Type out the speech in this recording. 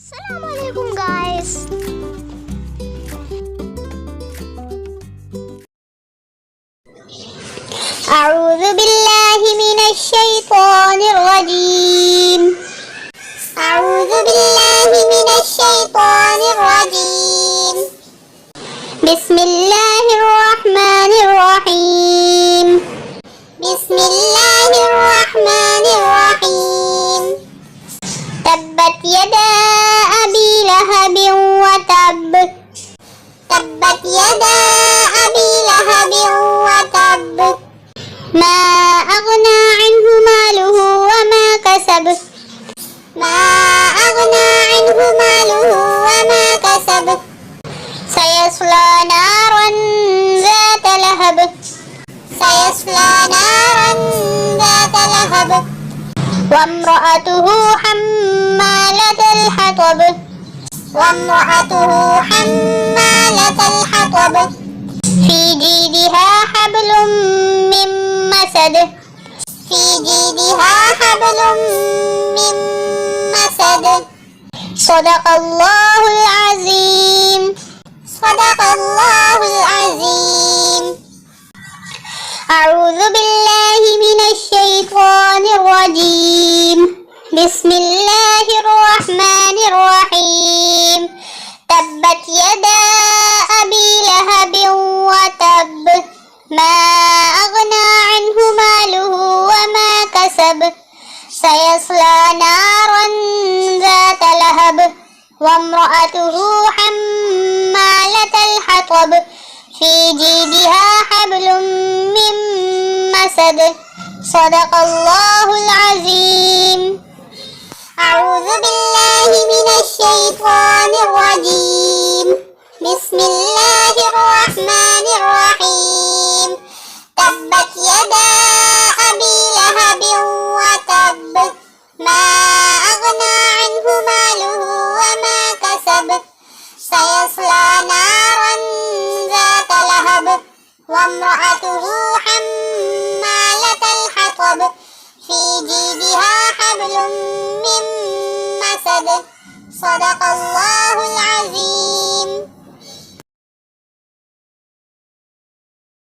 Assalamualaikum guys. أعوذ بالله من الشيطان الرجيم. أعوذ بالله من الشيطان الرجيم. بسم الله الرحمن الرحيم. بسم الله الرحمن الرحيم. تبت يدا أبي لهب وتب. تبت يدا أبي لهب وتب. ما أغنى عنه ماله وما كسب. ما أغنى عنه ماله وما كسب. سيصلى نارا ذات لهب. سيصلى نارا ذات لهب. وامرأته حمالة الحطب. وامرأته حمالة الحطب. في جيدها حبل من مسد. في جيدها حبل من مسد. صدق الله العظيم. صدق الله العظيم. أعوذ بالله من الشيطان الرجيم. بسم الله الرحمن الرحيم. تبت يدا أبي لهب وتب. ما أغنى عنه ماله وما كسب. سيصلى نارا ذات لهب. وامرأته حمالة الحطب. في جيدها حبل من مسد. صدق الله العظيم. أعوذ بالله من الشيطان الرجيم. بسم الله الرحمن الرحيم. تبت يدا أبي لهب وتب. ما أغنى عنه ماله وما كسب. سيصلى نارا ذات لهب. وامرأته حمالة الحطب. في جيدها حبل من مسد. صدق الله العظيم.